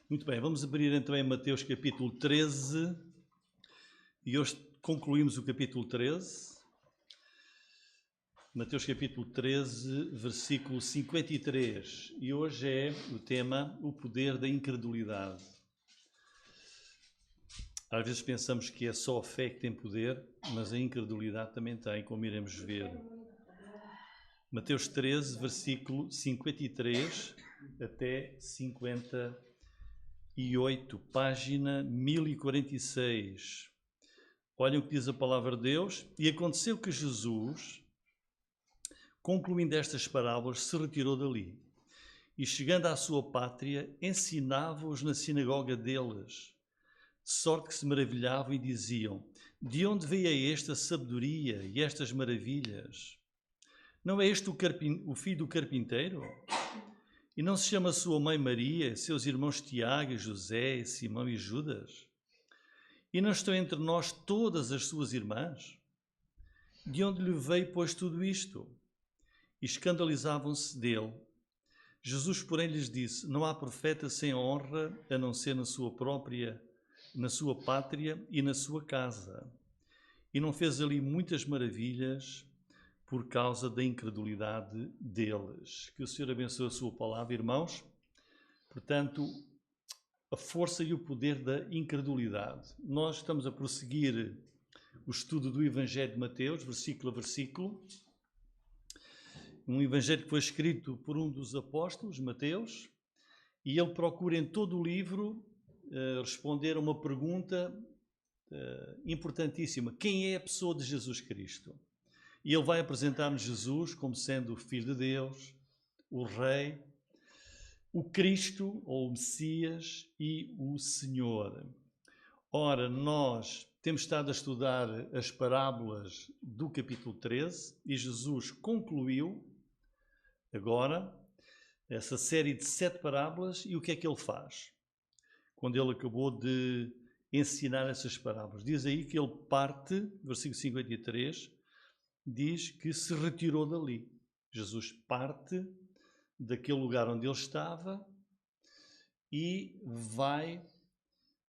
Muito bem, vamos abrir então em Mateus capítulo 13 e hoje concluímos o capítulo 13. Mateus capítulo 13, versículo 53, e hoje é o tema, o poder da incredulidade. Às vezes pensamos que é só a fé que tem poder, mas a incredulidade também tem, como iremos ver. Mateus 13, versículo 53 até 58, página 1046. Olhem o que diz a palavra de Deus. E aconteceu que Jesus, concluindo estas parábolas, se retirou dali. E chegando à sua pátria, ensinava-os na sinagoga deles, de sorte que se maravilhavam e diziam: de onde veio esta sabedoria e estas maravilhas? Não é este o filho do carpinteiro? E não se chama sua mãe Maria, seus irmãos Tiago, José, Simão e Judas? E não estão entre nós todas as suas irmãs? De onde lhe veio, pois, tudo isto? E escandalizavam-se dele. Jesus, porém, lhes disse: não há profeta sem honra, a não ser na sua pátria e na sua casa. E não fez ali muitas maravilhas por causa da incredulidade deles. Que o Senhor abençoe a sua palavra, irmãos. Portanto, a força e o poder da incredulidade. Nós estamos a prosseguir o estudo do Evangelho de Mateus, versículo a versículo. Um evangelho que foi escrito por um dos apóstolos, Mateus, e ele procura em todo o livro responder a uma pergunta importantíssima: quem é a pessoa de Jesus Cristo? E ele vai apresentar-nos Jesus como sendo o Filho de Deus, o Rei, o Cristo, ou o Messias, e o Senhor. Ora, nós temos estado a estudar as parábolas do capítulo 13 e Jesus concluiu agora essa série de 7 parábolas. E o que é que ele faz? Quando ele acabou de ensinar essas parábolas, diz aí que ele parte, versículo 53, diz que se retirou dali. Jesus parte daquele lugar onde ele estava e vai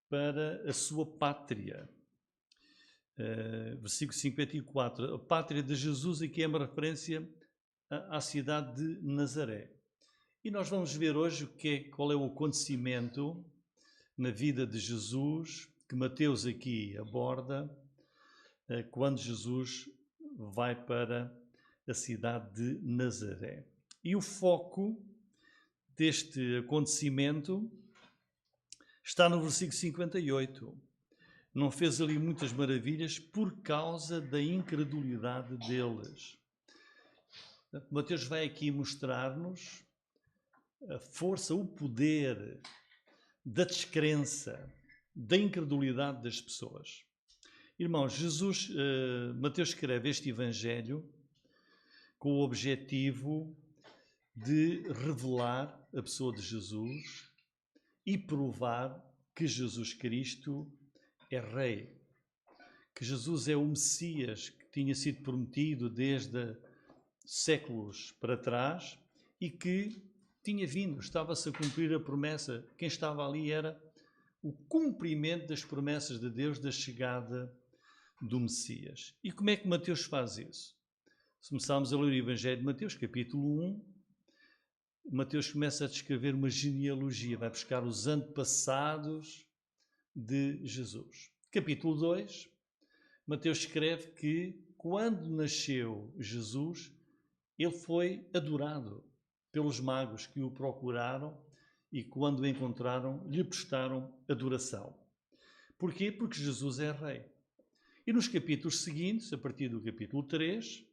para a sua pátria. Versículo 54, a pátria de Jesus, aqui é uma referência à cidade de Nazaré. E nós vamos ver hoje qual é o acontecimento na vida de Jesus que Mateus aqui aborda quando Jesus vai para a cidade de Nazaré. E o foco deste acontecimento está no versículo 58. Não fez ali muitas maravilhas por causa da incredulidade deles. Mateus vai aqui mostrar-nos a força, o poder da descrença, da incredulidade das pessoas. Irmãos, Mateus escreve este evangelho com o objetivo de revelar a pessoa de Jesus e provar que Jesus Cristo é Rei, que Jesus é o Messias que tinha sido prometido desde séculos para trás e que tinha vindo, estava-se a cumprir a promessa. Quem estava ali era o cumprimento das promessas de Deus da chegada do Messias. E como é que Mateus faz isso? Se começarmos a ler o Evangelho de Mateus, capítulo 1, Mateus começa a descrever uma genealogia, vai buscar os antepassados de Jesus. Capítulo 2, Mateus escreve que quando nasceu Jesus, ele foi adorado pelos magos que o procuraram e quando o encontraram, lhe prestaram adoração. Porquê? Porque Jesus é Rei. E nos capítulos seguintes, a partir do capítulo 3,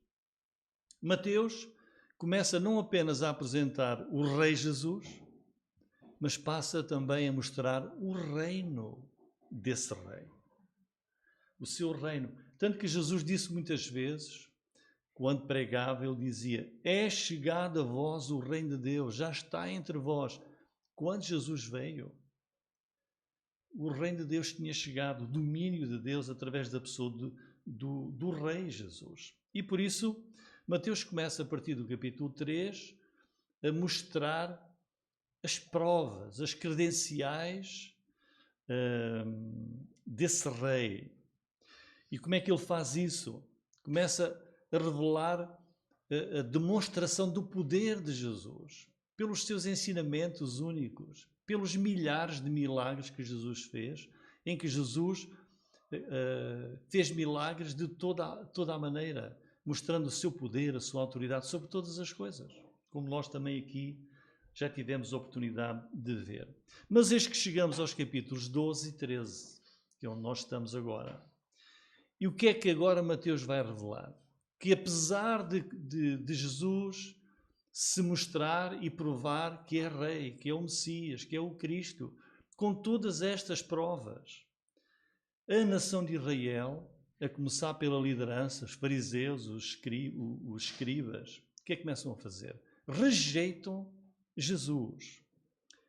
Mateus começa não apenas a apresentar o Rei Jesus, mas passa também a mostrar o reino desse Rei. O seu reino. Tanto que Jesus disse muitas vezes, quando pregava, ele dizia: é chegado a vós o reino de Deus, já está entre vós. Quando Jesus veio, o reino de Deus tinha chegado, o domínio de Deus através da pessoa do rei Jesus. E por isso, Mateus começa a partir do capítulo 3 a mostrar as provas, as credenciais desse rei. E como é que ele faz isso? Começa a revelar a demonstração do poder de Jesus, pelos seus ensinamentos únicos, pelos milhares de milagres que Jesus fez, em que Jesus fez milagres de toda a maneira, mostrando o seu poder, a sua autoridade sobre todas as coisas, como nós também aqui já tivemos a oportunidade de ver. Mas eis que chegamos aos capítulos 12 e 13, que é onde nós estamos agora. E o que é que agora Mateus vai revelar? Que apesar de Jesus se mostrar e provar que é rei, que é o Messias, que é o Cristo, com todas estas provas, a nação de Israel, a começar pela liderança, os fariseus, os escribas, o que é que começam a fazer? Rejeitam Jesus,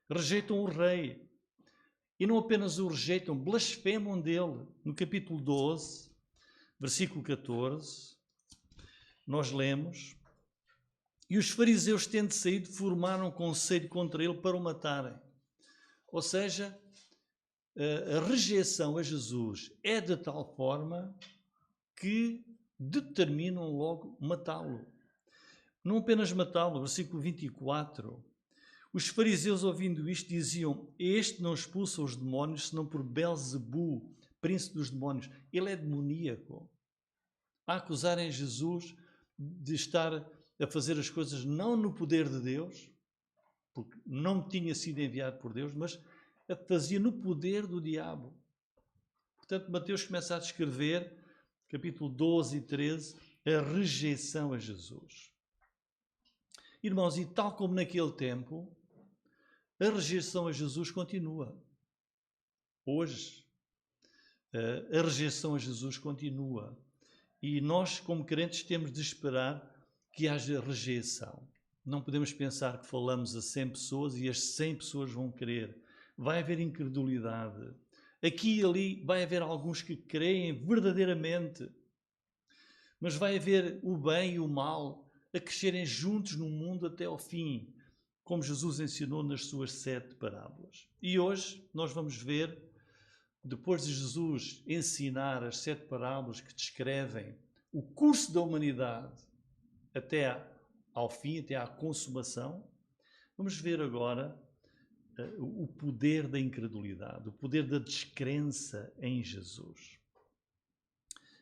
rejeitam o rei. E não apenas o rejeitam, blasfemam dele. No capítulo 12, versículo 14, nós lemos: e os fariseus, tendo saído, formaram conselho contra ele para o matarem. Ou seja, a rejeição a Jesus é de tal forma que determinam logo matá-lo. Não apenas matá-lo, versículo 24. Os fariseus, ouvindo isto, diziam: este não expulsa os demónios, senão por Belzebu, príncipe dos demónios. Ele é demoníaco. A acusarem Jesus de estar a fazer as coisas não no poder de Deus, porque não tinha sido enviado por Deus, mas a fazia no poder do diabo. Portanto, Mateus começa a descrever, capítulo 12 e 13, a rejeição a Jesus. Irmãos, e tal como naquele tempo, a rejeição a Jesus continua. Hoje, a rejeição a Jesus continua. E nós, como crentes, temos de esperar que haja rejeição. Não podemos pensar que falamos a 100 pessoas e as 100 pessoas vão crer. Vai haver incredulidade. Aqui e ali vai haver alguns que creem verdadeiramente. Mas vai haver o bem e o mal a crescerem juntos no mundo até ao fim, como Jesus ensinou nas suas 7 parábolas. E hoje nós vamos ver, depois de Jesus ensinar as 7 parábolas que descrevem o curso da humanidade até ao fim, até à consumação, vamos ver agora o poder da incredulidade, o poder da descrença em Jesus.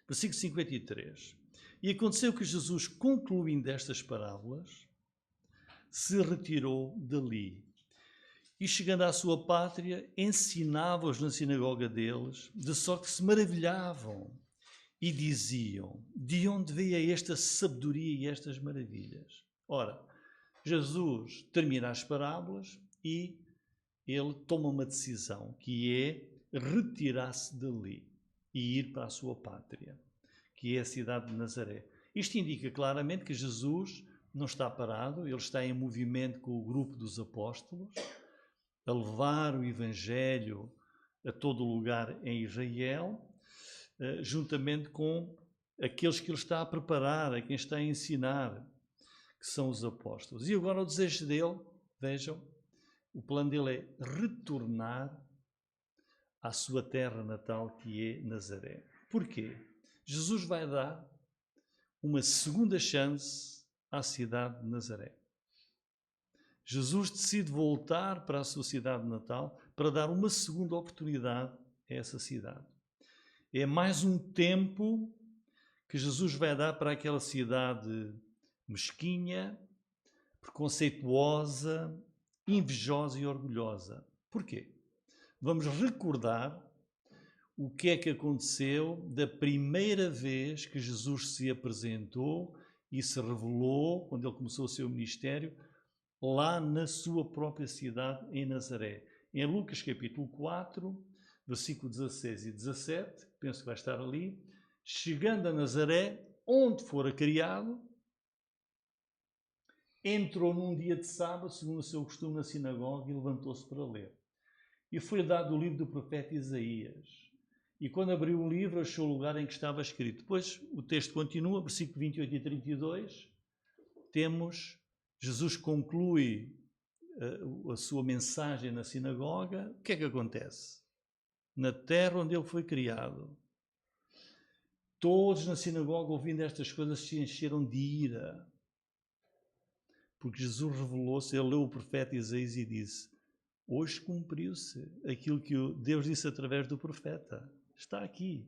Versículo 53. E aconteceu que Jesus, concluindo estas parábolas, se retirou dali. E chegando à sua pátria, ensinava-os na sinagoga deles, de sorte que se maravilhavam e diziam: de onde veio esta sabedoria e estas maravilhas? Ora, Jesus termina as parábolas e ele toma uma decisão, que é retirar-se dali e ir para a sua pátria, que é a cidade de Nazaré. Isto indica claramente que Jesus não está parado, ele está em movimento com o grupo dos apóstolos, a levar o Evangelho a todo lugar em Israel, juntamente com aqueles que ele está a preparar, a quem está a ensinar, que são os apóstolos. E agora o desejo dele, vejam, o plano dele é retornar à sua terra natal, que é Nazaré. Porquê? Jesus vai dar uma segunda chance à cidade de Nazaré. Jesus decide voltar para a sua cidade natal para dar uma segunda oportunidade a essa cidade. É mais um tempo que Jesus vai dar para aquela cidade mesquinha, preconceituosa, invejosa e orgulhosa. Porquê? Vamos recordar o que é que aconteceu da primeira vez que Jesus se apresentou e se revelou, quando ele começou o seu ministério, lá na sua própria cidade, em Nazaré. Em Lucas capítulo 4, versículo 16 e 17, penso que vai estar ali: chegando a Nazaré, onde fora criado, entrou num dia de sábado, segundo o seu costume, na sinagoga e levantou-se para ler. e foi dado o livro do profeta Isaías. E quando abriu o livro, achou o lugar em que estava escrito. Depois o texto continua, versículo 28 e 32, temos, Jesus conclui a sua mensagem na sinagoga. O que é que acontece? Na terra onde ele foi criado, todos na sinagoga, ouvindo estas coisas, se encheram de ira. Porque Jesus revelou-se, ele leu o profeta Isaías e disse: hoje cumpriu-se aquilo que Deus disse através do profeta. Está aqui.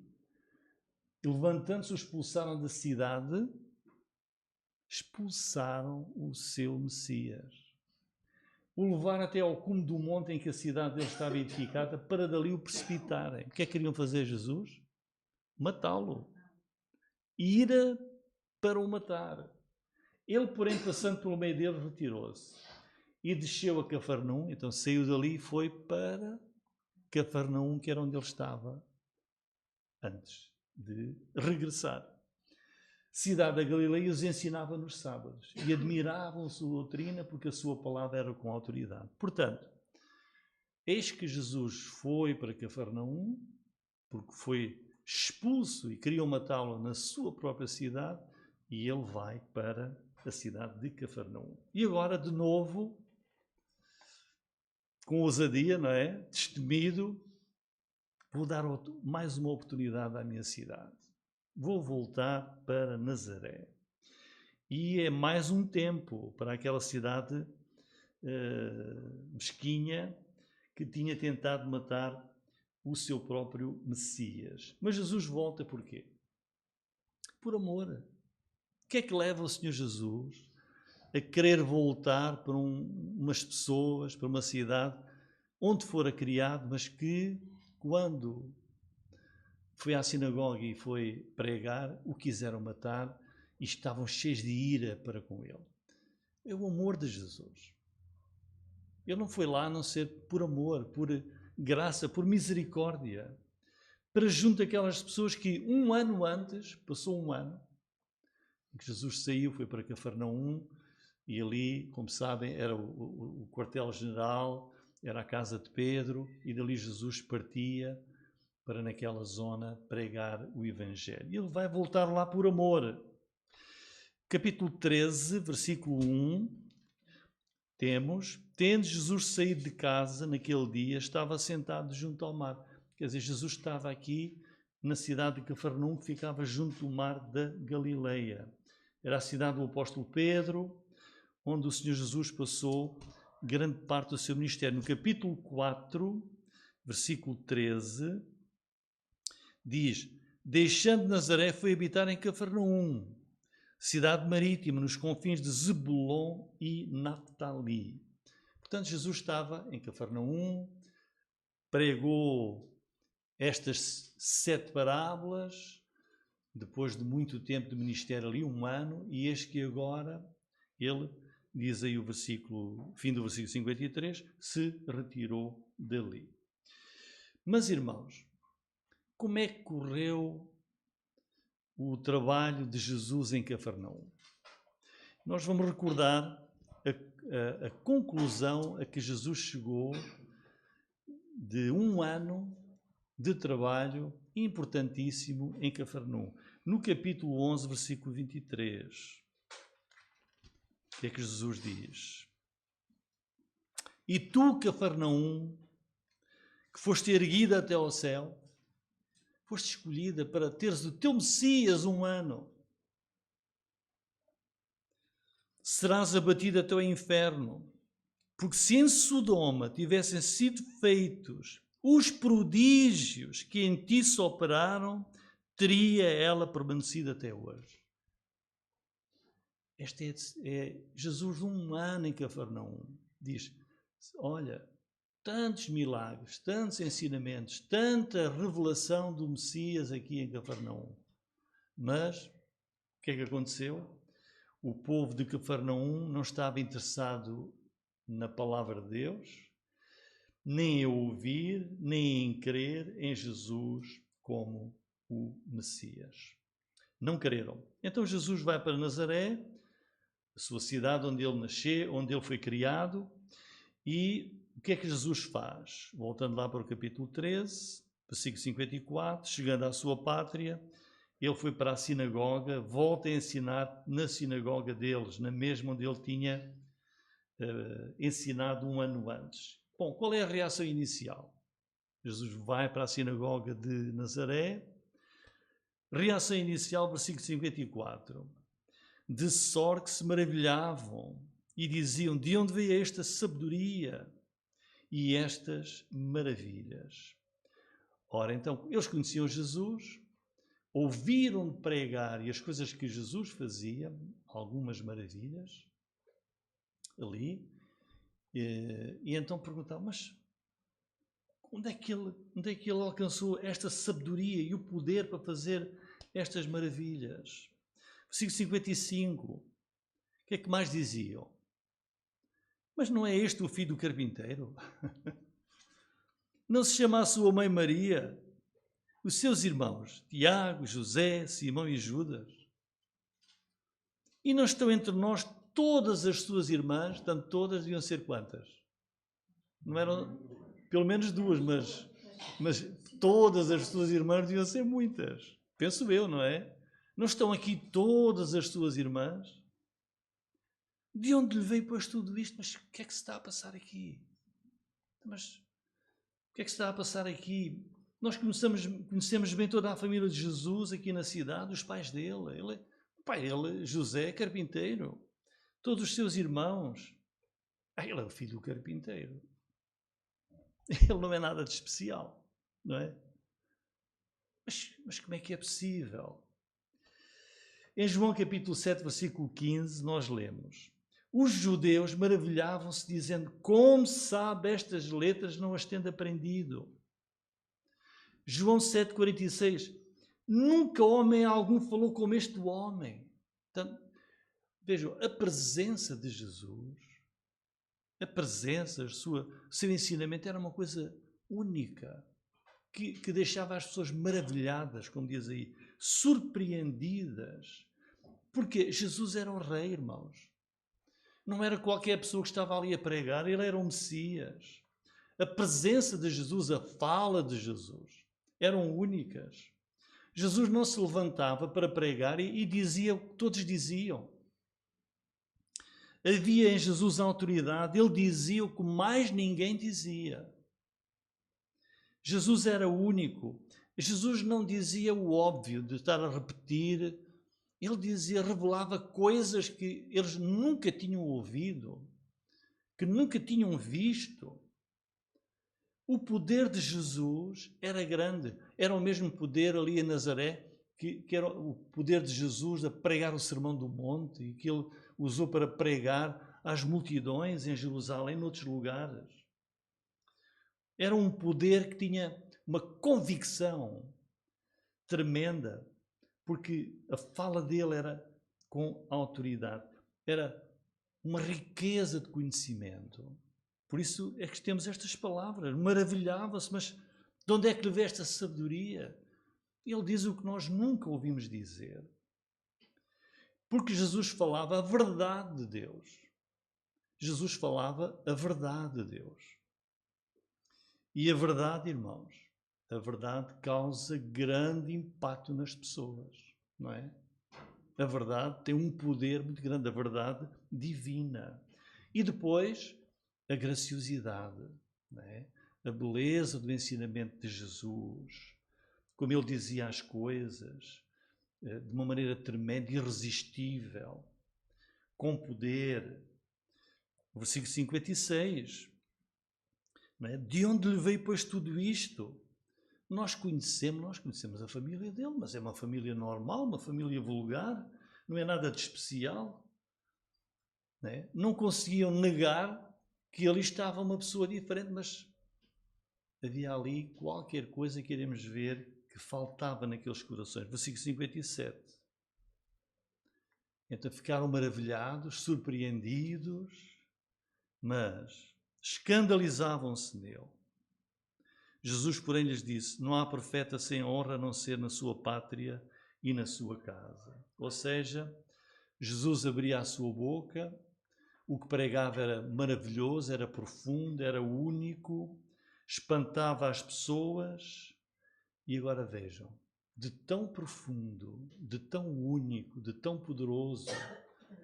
E levantando-se, o expulsaram da cidade, expulsaram o seu Messias. O levaram até ao cume do monte em que a cidade dele estava edificada, para dali o precipitarem. O que é que queriam fazer Jesus? Matá-lo. Ira para o matar. Ele, porém, passando pelo meio deles, retirou-se e desceu a Cafarnaum. Então saiu dali e foi para Cafarnaum, que era onde ele estava antes de regressar. Cidade da Galileia, os ensinava nos sábados e admiravam a sua doutrina, porque a sua palavra era com autoridade. Portanto, eis que Jesus foi para Cafarnaum, porque foi expulso e queriam matá-lo na sua própria cidade, e ele vai para a cidade de Cafarnaum. E agora, de novo, com ousadia, não é? Destemido, vou dar mais uma oportunidade à minha cidade. Vou voltar para Nazaré. E é mais um tempo para aquela cidade mesquinha que tinha tentado matar o seu próprio Messias. Mas Jesus volta por quê? Por amor. O que é que leva o Senhor Jesus a querer voltar para umas pessoas, para uma cidade onde fora criado, mas que, quando foi à sinagoga e foi pregar, o quiseram matar e estavam cheios de ira para com ele? É o amor de Jesus. Ele não foi lá a não ser por amor, por graça, por misericórdia, para junto daquelas pessoas que um ano antes, passou um ano, que Jesus saiu, foi para Cafarnaum, e ali, como sabem, era o quartel-general, era a casa de Pedro, e dali Jesus partia para naquela zona pregar o Evangelho. E ele vai voltar lá por amor. Capítulo 13, versículo 1, temos: tendo Jesus saído de casa naquele dia, estava sentado junto ao mar. Quer dizer, Jesus estava aqui na cidade de Cafarnaum, que ficava junto do mar da Galileia. Era a cidade do apóstolo Pedro, onde o Senhor Jesus passou grande parte do seu ministério. No capítulo 4, versículo 13, diz: deixando Nazaré, foi habitar em Cafarnaum, cidade marítima, nos confins de Zebulon e Naphtali. Portanto, Jesus estava em Cafarnaum, pregou estas 7 parábolas, depois de muito tempo de ministério ali, um ano, e eis que agora ele, diz aí o versículo, fim do versículo 53, se retirou dali. Mas, irmãos, como é que correu o trabalho de Jesus em Cafarnaum? Nós vamos recordar a conclusão a que Jesus chegou de um ano de trabalho importantíssimo em Cafarnaum. No capítulo 11, versículo 23, o que é que Jesus diz? E tu, Cafarnaum, que foste erguida até ao céu, foste escolhida para teres o teu Messias um ano, serás abatida até ao inferno, porque se em Sodoma tivessem sido feitos os prodígios que em ti se operaram, teria ela permanecido até hoje. Este é Jesus um ano em Cafarnaum. Diz: olha, tantos milagres, tantos ensinamentos, tanta revelação do Messias aqui em Cafarnaum. Mas, o que é que aconteceu? O povo de Cafarnaum não estava interessado na palavra de Deus, nem em ouvir, nem em crer em Jesus como o Messias. Não creram. Então Jesus vai para Nazaré, a sua cidade onde ele nasceu, onde ele foi criado, e o que é que Jesus faz? Voltando lá para o capítulo 13, versículo 54, chegando à sua pátria, ele foi para a sinagoga, volta a ensinar na sinagoga deles, na mesma onde ele tinha ensinado um ano antes. Bom, qual é a reação inicial? Jesus vai para a sinagoga de Nazaré. Reação inicial, versículo 54. De sorte que se maravilhavam e diziam: de onde veio esta sabedoria e estas maravilhas? Ora, então, eles conheciam Jesus, ouviram pregar e as coisas que Jesus fazia, algumas maravilhas, ali, e então perguntavam: mas onde é que ele alcançou esta sabedoria e o poder para fazer estas maravilhas? Versículo 55, o que é que mais diziam? Mas não é este o filho do carpinteiro? Não se chama a sua mãe Maria, os seus irmãos, Tiago, José, Simão e Judas? E não estão entre nós todas as suas irmãs? Portanto, todas deviam ser quantas? Não eram pelo menos duas, mas todas as suas irmãs deviam ser muitas. Penso eu, não é? Não estão aqui todas as suas irmãs? De onde lhe veio pois tudo isto? Mas o que é que se está a passar aqui? Mas o que é que se está a passar aqui? Nós conhecemos bem toda a família de Jesus aqui na cidade, os pais dele. O pai dele, José, carpinteiro. Todos os seus irmãos. Ele é o filho do carpinteiro. Ele não é nada de especial, não é? Mas como é que é possível? Em João capítulo 7, versículo 15, nós lemos: os judeus maravilhavam-se dizendo: como sabe estas letras, não as tendo aprendido? João 7, 46, nunca homem algum falou como este homem. Portanto, vejam, a presença de Jesus, a presença, o seu ensinamento era uma coisa única, que deixava as pessoas maravilhadas, como diz aí, surpreendidas, porque Jesus era o rei, irmãos. Não era qualquer pessoa que estava ali a pregar, ele era o Messias. A presença de Jesus, a fala de Jesus, eram únicas. Jesus não se levantava para pregar e dizia o que todos diziam. Havia em Jesus autoridade, ele dizia o que mais ninguém dizia. Jesus era único. Jesus não dizia o óbvio de estar a repetir. Ele dizia, revelava coisas que eles nunca tinham ouvido, que nunca tinham visto. O poder de Jesus era grande. Era o mesmo poder ali em Nazaré, que era o poder de Jesus a pregar o Sermão do Monte e que ele usou para pregar às multidões em Jerusalém e noutros lugares. Era um poder que tinha uma convicção tremenda, porque a fala dele era com autoridade. Era uma riqueza de conhecimento. Por isso é que temos estas palavras. Maravilhava-se, mas de onde é que lhe veio esta sabedoria? Ele diz o que nós nunca ouvimos dizer. Porque Jesus falava a verdade de Deus. Jesus falava a verdade de Deus. E a verdade, irmãos, a verdade causa grande impacto nas pessoas, não é? A verdade tem um poder muito grande, a verdade divina. E depois, a graciosidade, não é? A beleza do ensinamento de Jesus, como ele dizia as coisas, de uma maneira tremenda, irresistível, com poder. O versículo 56, não é? De onde lhe veio, pois, tudo isto? Nós conhecemos a família dele, mas é uma família normal, uma família vulgar, não é nada de especial. Não é? Não conseguiam negar que ali estava uma pessoa diferente, mas havia ali qualquer coisa que iremos ver que faltava naqueles corações. Versículo 57. Então ficaram maravilhados, surpreendidos, mas escandalizavam-se nele. Jesus, porém, lhes disse: não há profeta sem honra a não ser na sua pátria e na sua casa. Ou seja, Jesus abria a sua boca, O que pregava era maravilhoso, era profundo, era único, espantava as pessoas. E agora vejam, de tão profundo, de tão único, de tão poderoso,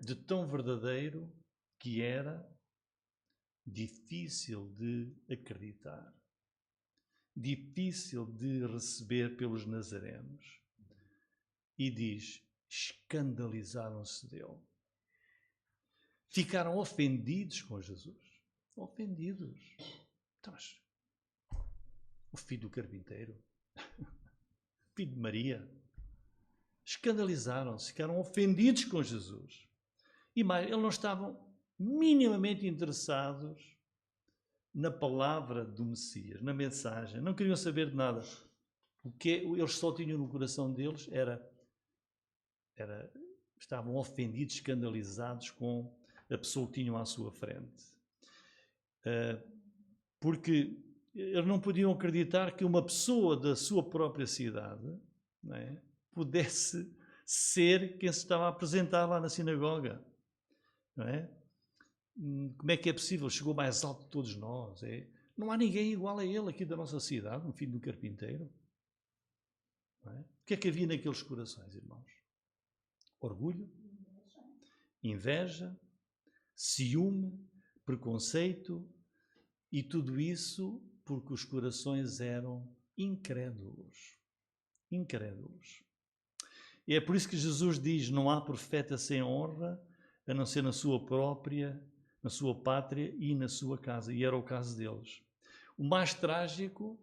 de tão verdadeiro que era, difícil de acreditar, difícil de receber pelos nazarenos. E diz, escandalizaram-se dele. Ficaram ofendidos com Jesus. Ofendidos. Então, mas, o filho do carpinteiro, filho de Maria, escandalizaram-se, ficaram ofendidos com Jesus. E mais, eles não estavam minimamente interessados na palavra do Messias, na mensagem. Não queriam saber de nada. O que eles só tinham no coração deles estavam ofendidos, escandalizados com a pessoa que tinham à sua frente. Porque eles não podiam acreditar que uma pessoa da sua própria cidade, não é, pudesse ser quem se estava a apresentar lá na sinagoga. Não é? Como é que é possível? Chegou mais alto de todos nós. Não há ninguém igual a ele aqui da nossa cidade, um filho do carpinteiro. Não é? O que é que havia naqueles corações, irmãos? Orgulho, inveja, ciúme, preconceito, e tudo isso porque os corações eram incrédulos. Incrédulos. E é por isso que Jesus diz, não há profeta sem honra, a não ser na sua própria, na sua pátria e na sua casa. E era o caso deles. O mais trágico,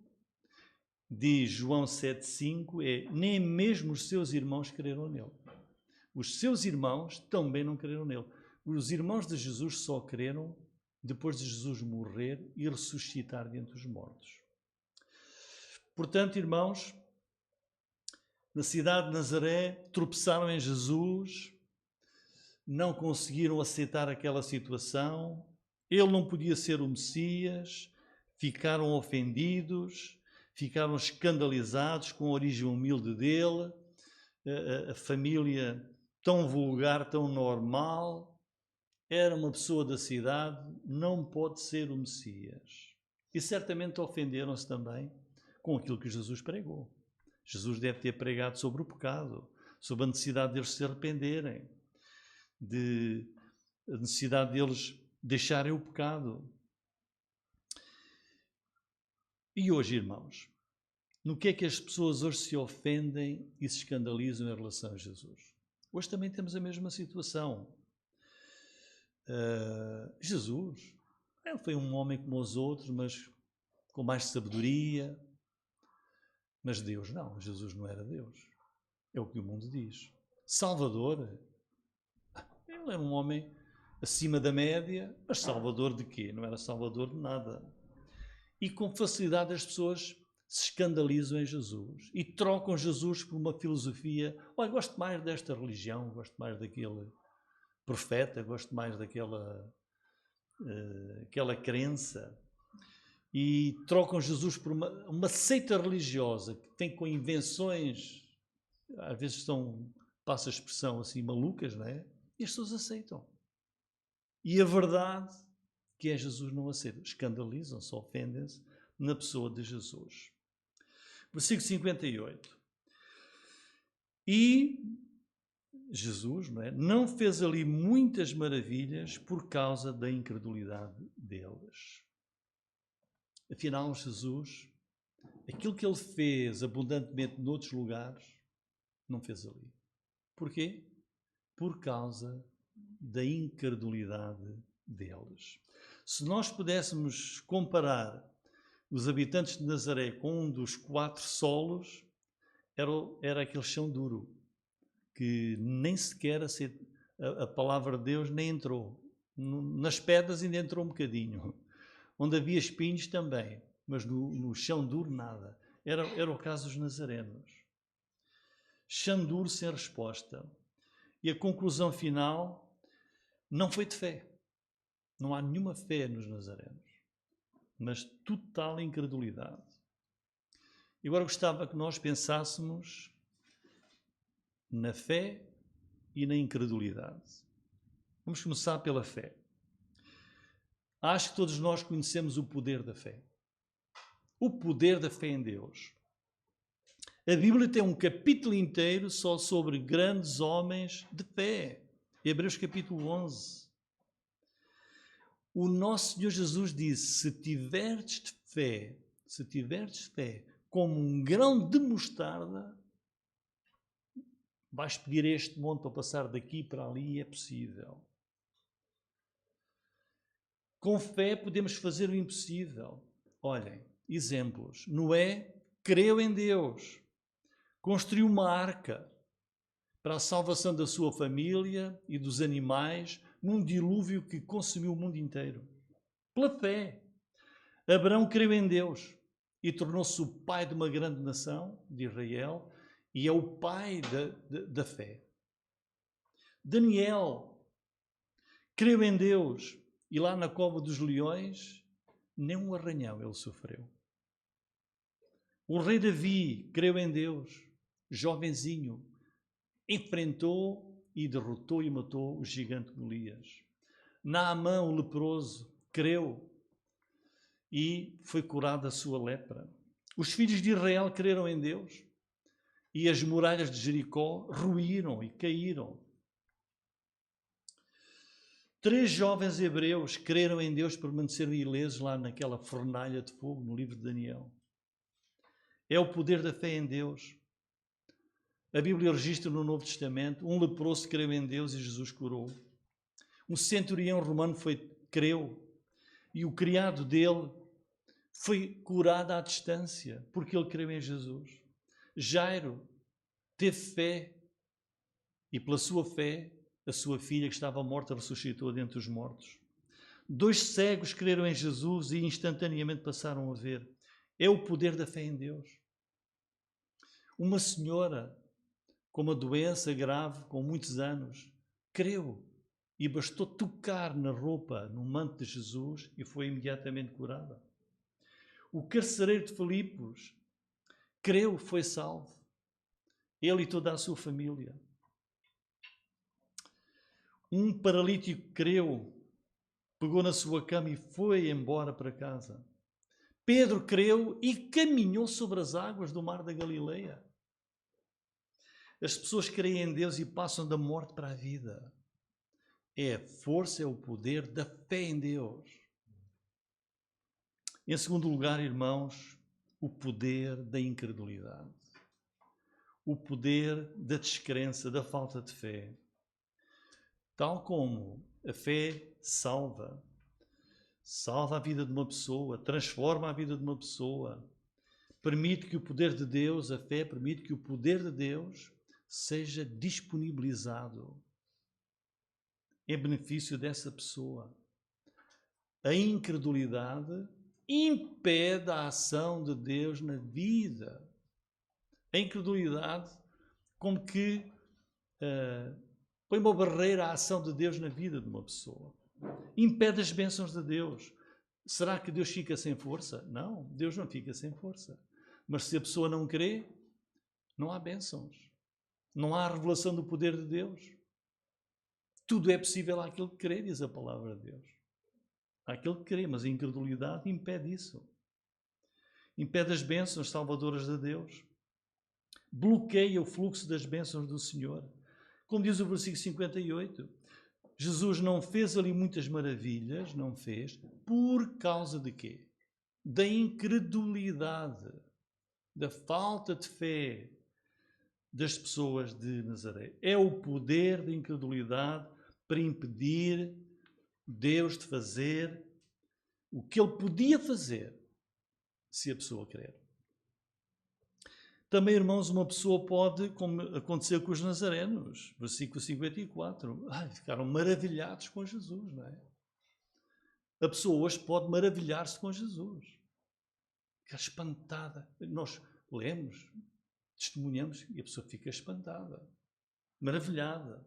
diz João 7,5, é nem mesmo os seus irmãos creram nele. Os seus irmãos também não creram nele. Os irmãos de Jesus só creram depois de Jesus morrer e ressuscitar dentre os mortos. Portanto, irmãos, na cidade de Nazaré, tropeçaram em Jesus, não conseguiram aceitar aquela situação, ele não podia ser o Messias, ficaram ofendidos, ficaram escandalizados com a origem humilde dele, a família tão vulgar, tão normal, era uma pessoa da cidade, não pode ser o Messias. E certamente ofenderam-se também com aquilo que Jesus pregou. Jesus deve ter pregado sobre o pecado, sobre a necessidade deles se arrependerem, a necessidade deles deixarem o pecado. E hoje, irmãos, no que é que as pessoas hoje se ofendem e se escandalizam em relação a Jesus? Hoje também temos a mesma situação. Jesus, ele foi um homem como os outros, mas com mais sabedoria. Mas Deus não, Jesus não era Deus. É o que o mundo diz. Salvador, ele era um homem acima da média, mas salvador de quê? Não era salvador de nada. E com facilidade as pessoas se escandalizam em Jesus e trocam Jesus por uma filosofia. Olha, gosto mais desta religião, gosto mais daquele profeta, gosto mais daquela aquela crença. E trocam Jesus por uma seita religiosa que tem com invenções, às vezes passa a expressão assim, malucas, não é? E as pessoas aceitam. E a verdade que é Jesus não aceita. Escandalizam-se, ofendem-se na pessoa de Jesus. Versículo 58. E Jesus, não fez ali muitas maravilhas por causa da incredulidade deles. Afinal, Jesus, aquilo que ele fez abundantemente noutros lugares, não fez ali. Porquê? Por causa da incredulidade deles. Se nós pudéssemos comparar os habitantes de Nazaré com um dos 4 solos, era aquele chão duro, que nem sequer a palavra de Deus nem entrou. Nas pedras ainda entrou um bocadinho. Onde havia espinhos também, mas no chão duro nada. Era o caso dos nazarenos. Chão duro sem resposta. E a conclusão final não foi de fé. Não há nenhuma fé nos nazarenos, mas total incredulidade. E agora gostava que nós pensássemos na fé e na incredulidade. Vamos começar pela fé. Acho que todos nós conhecemos o poder da fé. O poder da fé em Deus. A Bíblia tem um capítulo inteiro só sobre grandes homens de fé. Hebreus capítulo 11. O nosso Senhor Jesus disse, se tiverdes fé como um grão de mostarda, vais pedir a este monte para passar daqui para ali e é possível. Com fé podemos fazer o impossível. Olhem, exemplos. Noé creu em Deus, construiu uma arca para a salvação da sua família e dos animais num dilúvio que consumiu o mundo inteiro. Pela fé. Abraão creu em Deus e tornou-se o pai de uma grande nação, de Israel, e é o pai da fé. Daniel creu em Deus e lá na cova dos leões nem um arranhão ele sofreu. O rei Davi creu em Deus, jovenzinho, enfrentou e derrotou e matou o gigante Golias. Naamã, o leproso, creu e foi curada a sua lepra. Os filhos de Israel creram em Deus e as muralhas de Jericó ruíram e caíram. 3 jovens hebreus creram em Deus, permaneceram ilesos lá naquela fornalha de fogo, no livro de Daniel. É o poder da fé em Deus. A Bíblia registra no Novo Testamento, um leproso creu em Deus e Jesus curou. Um centurião romano creu e o criado dele foi curado à distância, porque ele creu em Jesus. Jairo teve fé e pela sua fé a sua filha que estava morta ressuscitou dentre os mortos. 2 cegos creram em Jesus e instantaneamente passaram a ver. É o poder da fé em Deus. Uma senhora com uma doença grave, com muitos anos, creu e bastou tocar na roupa, no manto de Jesus e foi imediatamente curada. O carcereiro de Filipos creu, foi salvo. Ele e toda a sua família. Um paralítico creu, pegou na sua cama e foi embora para casa. Pedro creu e caminhou sobre as águas do mar da Galileia. As pessoas creem em Deus e passam da morte para a vida. É a força, é o poder da fé em Deus. Em segundo lugar, irmãos, o poder da incredulidade. O poder da descrença, da falta de fé. Tal como a fé salva a vida de uma pessoa, transforma a vida de uma pessoa, permite que o poder de Deus, a fé permite que o poder de Deus seja disponibilizado em benefício dessa pessoa. A incredulidade impede a ação de Deus na vida. A incredulidade como que põe uma barreira à ação de Deus na vida de uma pessoa. Impede as bênçãos de Deus. Será que Deus fica sem força? Não, Deus não fica sem força. Mas se a pessoa não crê, não há bênçãos. Não há revelação do poder de Deus. Tudo é possível àquele que crê, diz a palavra de Deus. Àquele que crê, mas a incredulidade impede isso. Impede as bênçãos salvadoras de Deus. Bloqueia o fluxo das bênçãos do Senhor. Como diz o versículo 58, Jesus não fez ali muitas maravilhas, não fez, por causa de quê? Da incredulidade, da falta de fé das pessoas de Nazaré. É o poder da incredulidade para impedir Deus de fazer o que Ele podia fazer se a pessoa crer. Também, irmãos, uma pessoa pode, como aconteceu com os nazarenos, versículo 54, ficaram maravilhados com Jesus, não é? A pessoa hoje pode maravilhar-se com Jesus. Ficar espantada. Nós lemos, testemunhamos e a pessoa fica espantada, maravilhada.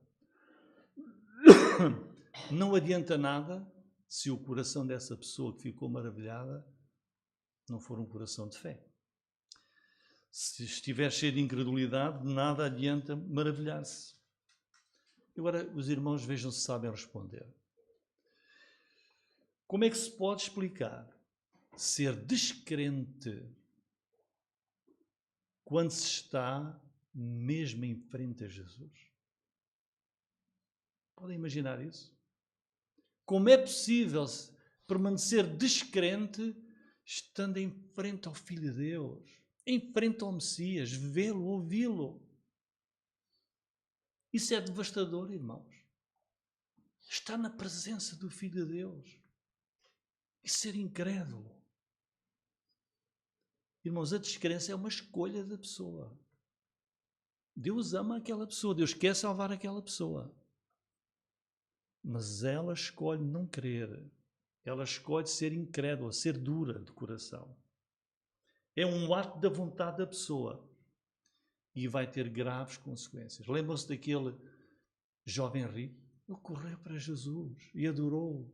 Não adianta nada se o coração dessa pessoa que ficou maravilhada não for um coração de fé. Se estiver cheio de incredulidade, nada adianta maravilhar-se. Agora, os irmãos vejam se sabem responder. Como é que se pode explicar ser descrente quando se está mesmo em frente a Jesus? Podem imaginar isso? Como é possível permanecer descrente estando em frente ao Filho de Deus, em frente ao Messias, vê-lo, ouvi-lo? Isso é devastador, irmãos. Estar na presença do Filho de Deus e ser incrédulo. Irmãos, a descrença é uma escolha da pessoa. Deus ama aquela pessoa, Deus quer salvar aquela pessoa. Mas ela escolhe não crer. Ela escolhe ser incrédula, ser dura de coração. É um ato da vontade da pessoa e vai ter graves consequências. Lembram-se daquele jovem rico? Ele correu para Jesus e adorou.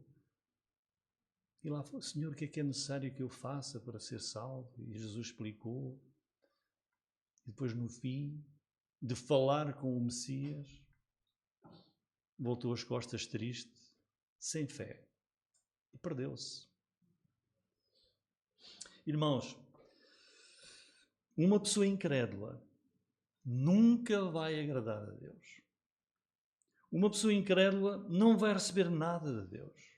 E lá falou: Senhor, o que é necessário que eu faça para ser salvo? E Jesus explicou. E depois, no fim de falar com o Messias, voltou as costas triste, sem fé, e perdeu-se. Irmãos, uma pessoa incrédula nunca vai agradar a Deus. Uma pessoa incrédula não vai receber nada de Deus.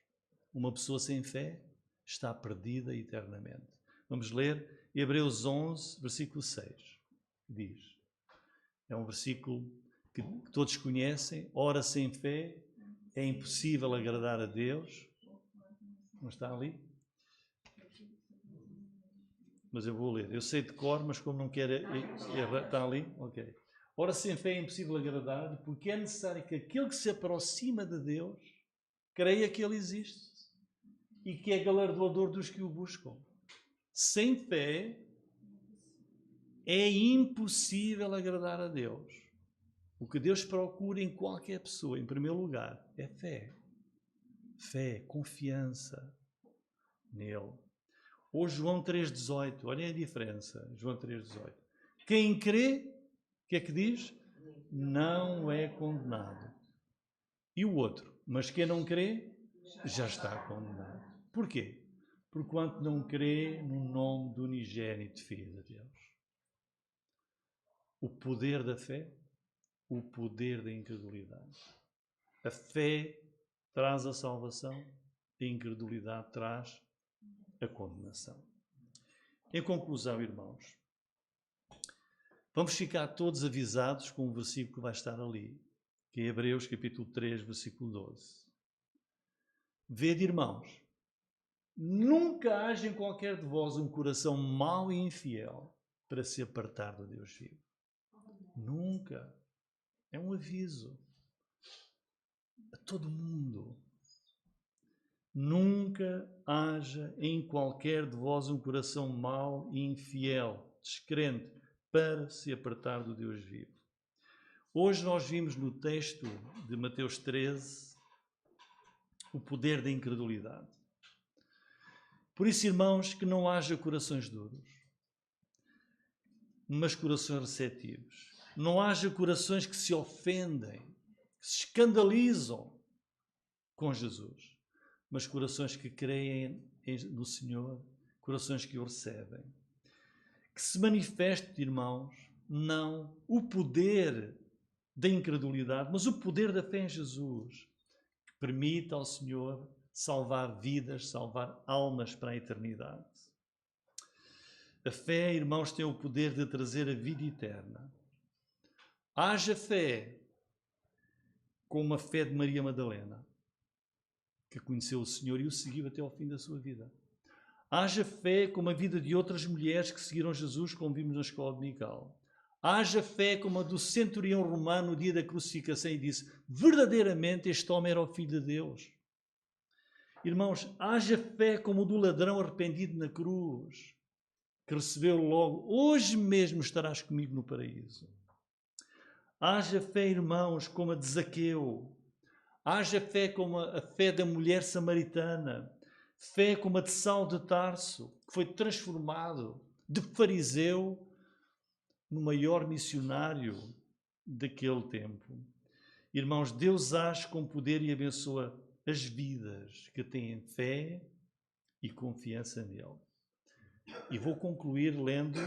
Uma pessoa sem fé está perdida eternamente. Vamos ler Hebreus 11, versículo 6. Diz, é um versículo que todos conhecem: ora, sem fé é impossível agradar a Deus. Não está ali? Mas eu vou ler. Eu sei de cor, mas como não quero errar, está ali? Ok. Ora, sem fé é impossível agradar, porque é necessário que aquele que se aproxima de Deus creia que Ele existe e que é galardoador dos que o buscam. Sem fé é impossível agradar a Deus. O que Deus procura em qualquer pessoa, em primeiro lugar, é fé. Fé, confiança nele. Ou João 3,18, olhem a diferença. João 3,18. Quem crê, o que é que diz? Não é condenado. E o outro? Mas quem não crê, já está condenado. Porquê? Porquanto não crê no nome do unigênito Filho de Deus. O poder da fé, o poder da incredulidade. A fé traz a salvação, a incredulidade traz a condenação. Em conclusão, irmãos, vamos ficar todos avisados com o versículo que vai estar ali, que é Hebreus capítulo 3, versículo 12. Vede, irmãos, nunca haja em qualquer de vós um coração mau e infiel para se apartar do Deus vivo. Nunca. É um aviso a todo mundo. Nunca haja em qualquer de vós um coração mau e infiel, descrente, para se apartar do Deus vivo. Hoje nós vimos no texto de Mateus 13 o poder da incredulidade. Por isso, irmãos, que não haja corações duros, mas corações receptivos. Não haja corações que se ofendem, que se escandalizam com Jesus, mas corações que creem no Senhor, corações que o recebem. Que se manifeste, irmãos, não o poder da incredulidade, mas o poder da fé em Jesus, que permita ao Senhor salvar vidas, salvar almas para a eternidade. A fé, irmãos, tem o poder de trazer a vida eterna. Haja fé como a fé de Maria Madalena, que conheceu o Senhor e o seguiu até ao fim da sua vida. Haja fé como a vida de outras mulheres que seguiram Jesus, como vimos na escola dominical. Haja fé como a do centurião romano no dia da crucificação e disse: verdadeiramente este homem era o Filho de Deus. Irmãos, haja fé como o do ladrão arrependido na cruz, que recebeu logo: hoje mesmo estarás comigo no paraíso. Haja fé, irmãos, como a de Zaqueu. Haja fé como a fé da mulher samaritana. Fé como a de Saulo de Tarso, que foi transformado de fariseu no maior missionário daquele tempo. Irmãos, Deus age com poder e abençoa as vidas que têm fé e confiança nele. E vou concluir lendo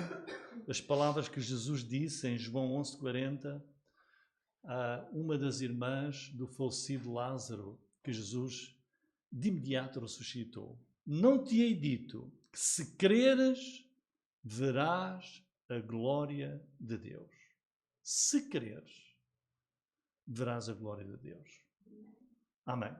as palavras que Jesus disse em João 11:40 a uma das irmãs do falecido Lázaro, que Jesus de imediato ressuscitou. Não te hei dito que se creres, verás a glória de Deus. Se creres, verás a glória de Deus. Amém.